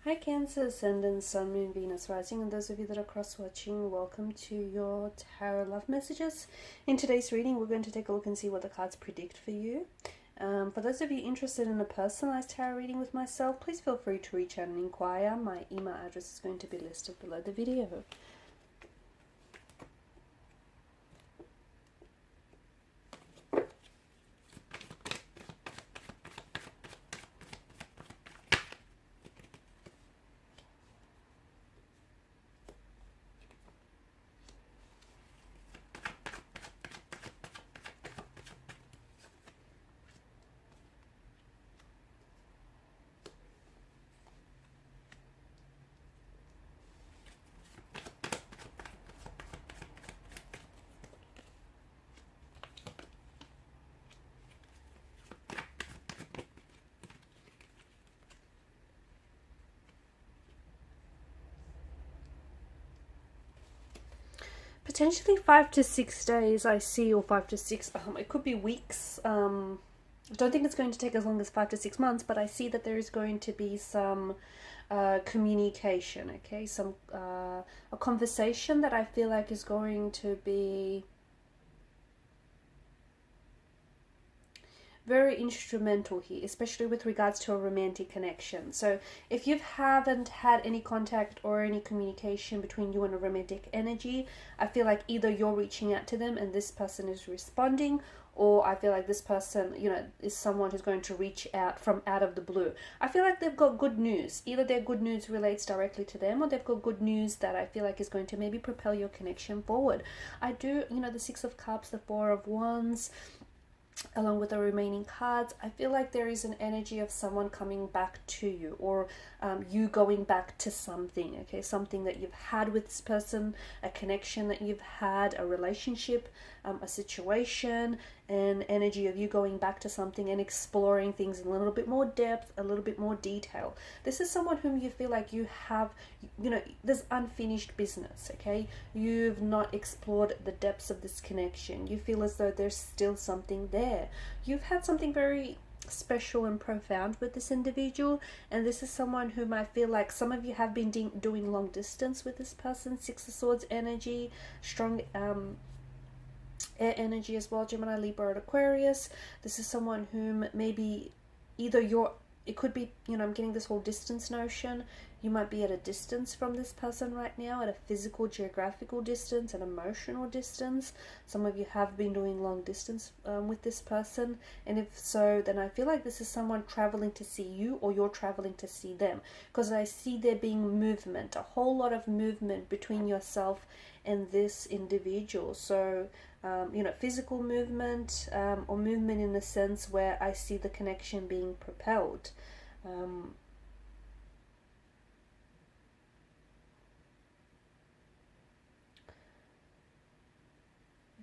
Hi Cancer, Ascendant, Sun, Moon, Venus, Rising, and those of you that are cross-watching, welcome to your Tarot Love Messages. In today's reading, we're going to take a look and see what the cards predict for you. For those of you interested in a personalized tarot reading with myself, please feel free to reach out and inquire. My email address is going to be listed below the video. Potentially 5 to 6 days I see, or 5 to 6, it could be weeks. I don't think it's going to take as long as 5 to 6 months, but I see that there is going to be some communication, okay? A conversation that I feel like is going to be very instrumental here, especially with regards to a romantic connection. So if you haven't had any contact or any communication between you and a romantic energy, I feel like either you're reaching out to them and this person is responding, or I feel like this person, is someone who's going to reach out from out of the blue. I feel like they've got good news. Either their good news relates directly to them, or they've got good news that I feel like is going to maybe propel your connection forward. I do, the Six of Cups, the Four of Wands, along with the remaining cards, I feel like there is an energy of someone coming back to you, or you going back to something, okay? Something that you've had with this person, a connection that you've had, a relationship, a situation, an energy of you going back to something and exploring things in a little bit more depth, a little bit more detail. This is someone whom you feel like you have, there's unfinished business, okay? You've not explored the depths of this connection. You feel as though there's still something there. You've had something very special and profound with this individual, and this is someone whom I feel like some of you have been doing long distance with this person. Six of Swords energy, strong air energy as well, Gemini, Libra, and Aquarius. This is someone whom maybe either it could be, I'm getting this whole distance notion. You might be at a distance from this person right now, at a physical, geographical distance, an emotional distance. Some of you have been doing long distance with this person, and if so, then I feel like this is someone traveling to see you, or you're traveling to see them, because I see there being movement, a whole lot of movement between yourself and this individual. So physical movement, or movement in the sense where I see the connection being propelled.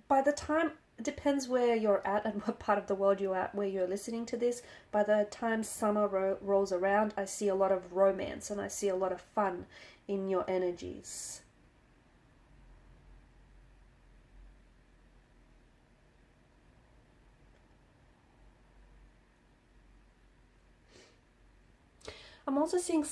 By the time, it depends where you're at and what part of the world you're at, where you're listening to this. By the time summer rolls around, I see a lot of romance and I see a lot of fun in your energies. I'm also seeing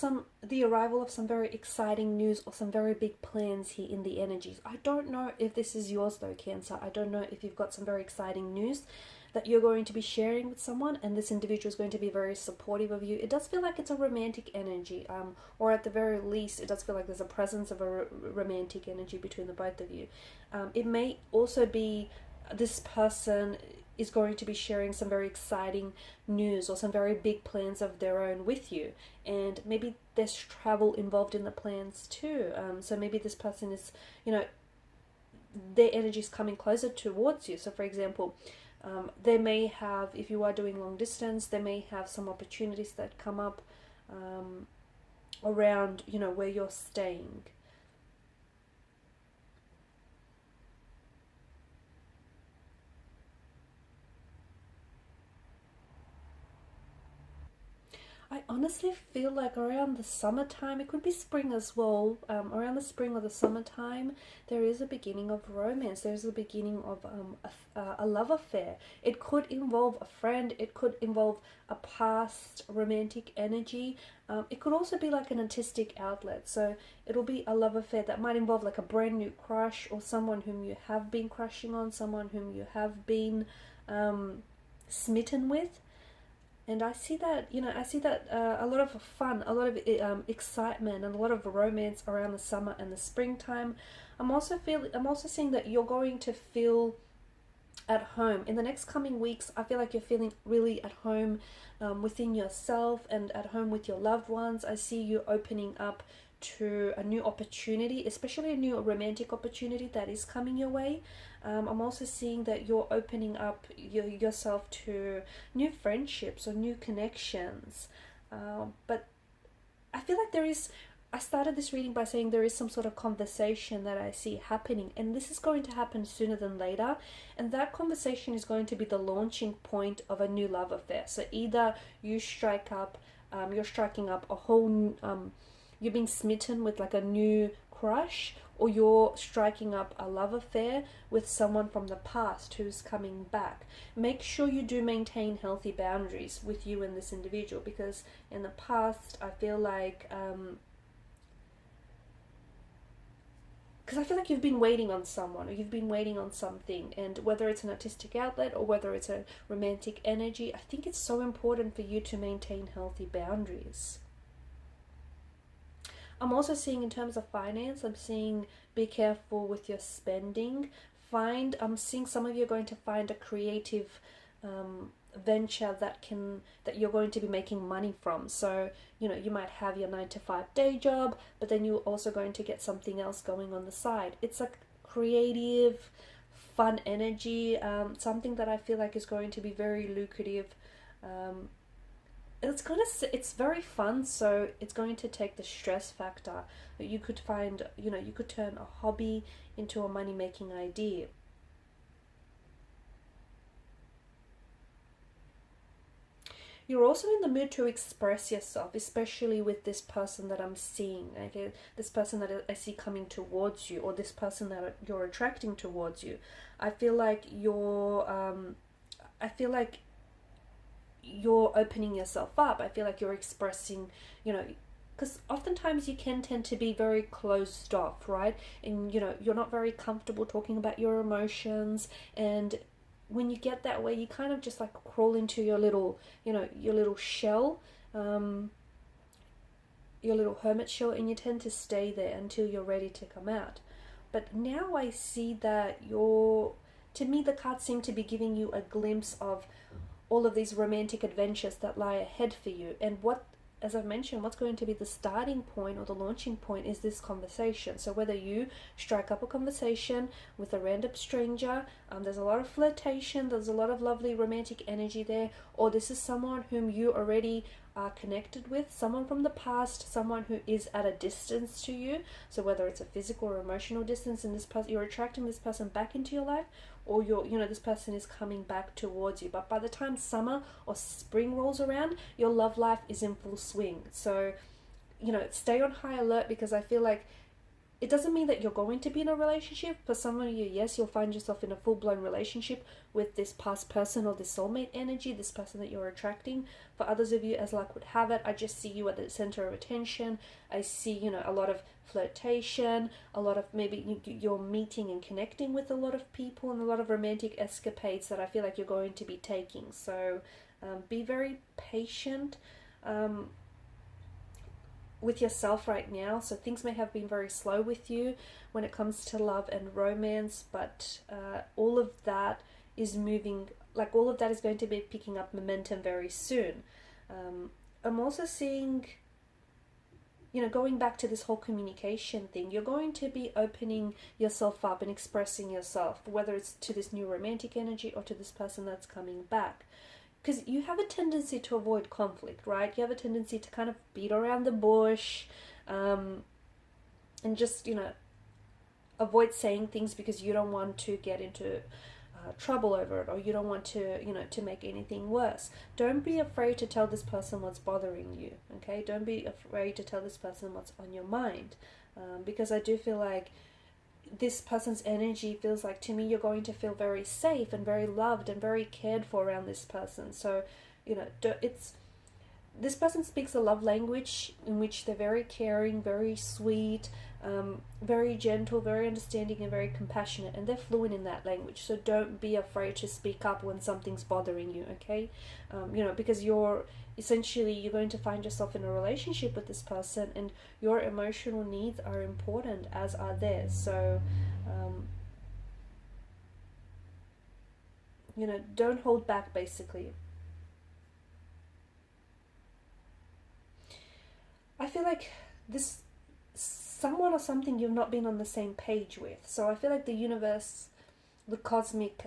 the arrival of some very exciting news or some very big plans here in the energies. I don't know if this is yours though, Cancer. I don't know if you've got some very exciting news that you're going to be sharing with someone, and this individual is going to be very supportive of you. It does feel like it's a romantic energy, or at the very least, it does feel like there's a presence of a romantic energy between the both of you. It may also be this person is going to be sharing some very exciting news or some very big plans of their own with you, and maybe there's travel involved in the plans too. So maybe this person is, their energy is coming closer towards you. So for example, they may have, if you are doing long distance, they may have some opportunities that come up around, where you're staying. I honestly feel like around the summertime, it could be spring as well, around the spring or the summertime, there is a beginning of romance. There's a beginning of a love affair. It could involve a friend. It could involve a past romantic energy. It could also be like an artistic outlet. So it'll be a love affair that might involve like a brand new crush, or someone whom you have been crushing on, someone whom you have been smitten with. And I see that, a lot of fun, a lot of excitement, and a lot of romance around the summer and the springtime. I'm also seeing that you're going to feel at home in the next coming weeks. I feel like you're feeling really at home within yourself and at home with your loved ones. I see you opening up to a new opportunity, especially a new romantic opportunity that is coming your way. I'm also seeing that you're opening up yourself to new friendships or new connections. But I feel like I started this reading by saying there is some sort of conversation that I see happening, and this is going to happen sooner than later. And that conversation is going to be the launching point of a new love affair. So either you're striking up a whole you're being smitten with like a new crush, or you're striking up a love affair with someone from the past who's coming back. Make sure you do maintain healthy boundaries with you and this individual, because in the past I feel like you've been waiting on someone, or you've been waiting on something, and whether it's an artistic outlet or whether it's a romantic energy, I think it's so important for you to maintain healthy boundaries. I'm also seeing in terms of finance, I'm seeing be careful with your spending. I'm seeing some of you are going to find a creative venture that you're going to be making money from. So, you might have your 9-to-5 day job, but then you're also going to get something else going on the side. It's a creative, fun energy, something that I feel like is going to be very lucrative. It's very fun, so it's going to take the stress factor. You could find, you could turn a hobby into a money-making idea. You're also in the mood to express yourself, especially with this person that I'm seeing. Okay? This person that I see coming towards you, or this person that you're attracting towards you. I feel like you're opening yourself up. I feel like you're expressing, because oftentimes you can tend to be very closed off, right? And, you're not very comfortable talking about your emotions. And when you get that way, you kind of just like crawl into your little, your little shell, your little hermit shell, and you tend to stay there until you're ready to come out. But now I see that to me, the cards seem to be giving you a glimpse of all of these romantic adventures that lie ahead for you. And as I've mentioned, what's going to be the starting point or the launching point is this conversation. So whether you strike up a conversation with a random stranger, there's a lot of flirtation, there's a lot of lovely romantic energy there, or this is someone whom you already are connected with, someone from the past, someone who is at a distance to you. So whether it's a physical or emotional distance, and this person, you're attracting this person back into your life, or this person is coming back towards you. But by the time summer or spring rolls around, your love life is in full swing. So, stay on high alert, because I feel like it doesn't mean that you're going to be in a relationship. For some of you, yes, you'll find yourself in a full-blown relationship with this past person or this soulmate energy, this person that you're attracting. For others of you, as luck would have it, I just see you at the center of attention. I see, a lot of flirtation, a lot of maybe you're meeting and connecting with a lot of people, and a lot of romantic escapades that I feel like you're going to be taking. So be very patient with yourself right now. So things may have been very slow with you when it comes to love and romance, but all of that is moving, like all of that is going to be picking up momentum very soon. I'm also seeing, going back to this whole communication thing, you're going to be opening yourself up and expressing yourself, whether it's to this new romantic energy or to this person that's coming back. Because you have a tendency to avoid conflict, right? You have a tendency to kind of beat around the bush, and just, avoid saying things because you don't want to get into trouble over it, or you don't want to, to make anything worse. Don't be afraid to tell this person what's bothering you, okay? Don't be afraid to tell this person what's on your mind, because I do feel like this person's energy feels like, to me, you're going to feel very safe and very loved and very cared for around this person. So, this person speaks a love language in which they're very caring, very sweet, very gentle, very understanding, and very compassionate, and they're fluent in that language. So don't be afraid to speak up when something's bothering you, okay? Because you're going to find yourself in a relationship with this person, and your emotional needs are important, as are theirs. So don't hold back, basically. I feel like this someone or something you've not been on the same page with. So I feel like the universe, the cosmic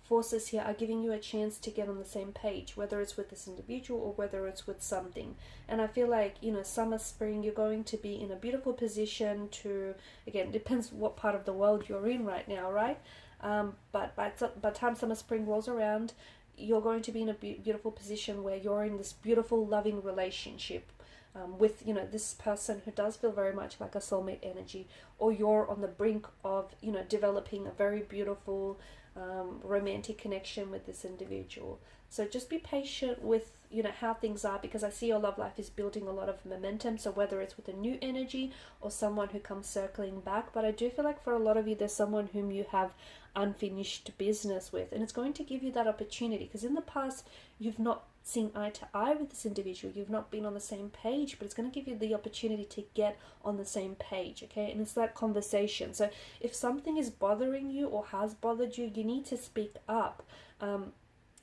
forces here are giving you a chance to get on the same page, whether it's with this individual or whether it's with something. And I feel like, summer, spring, you're going to be in a beautiful position to, again, depends what part of the world you're in right now, right? But by the time summer, spring rolls around, you're going to be in a beautiful position where you're in this beautiful, loving relationship with this person who does feel very much like a soulmate energy, or you're on the brink of developing a very beautiful romantic connection with this individual. So just be patient with how things are, because I see your love life is building a lot of momentum. So whether it's with a new energy or someone who comes circling back, but I do feel like for a lot of you there's someone whom you have unfinished business with, and it's going to give you that opportunity, because in the past you've not seen eye to eye with this individual, you've not been on the same page, but it's going to give you the opportunity to get on the same page, okay? And it's that conversation. So if something is bothering you or has bothered you, you need to speak up.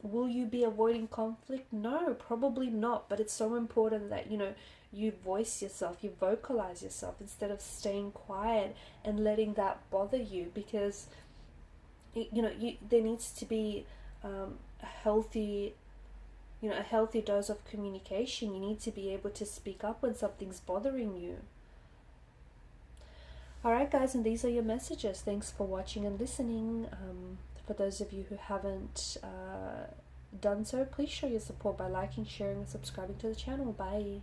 Will you be avoiding conflict? No, probably not, but it's so important that you voice yourself, you vocalize yourself, instead of staying quiet and letting that bother you, because there needs to be a healthy dose of communication. You need to be able to speak up when something's bothering you. Alright guys, and these are your messages. Thanks for watching and listening. For those of you who haven't done so, please show your support by liking, sharing, and subscribing to the channel. Bye.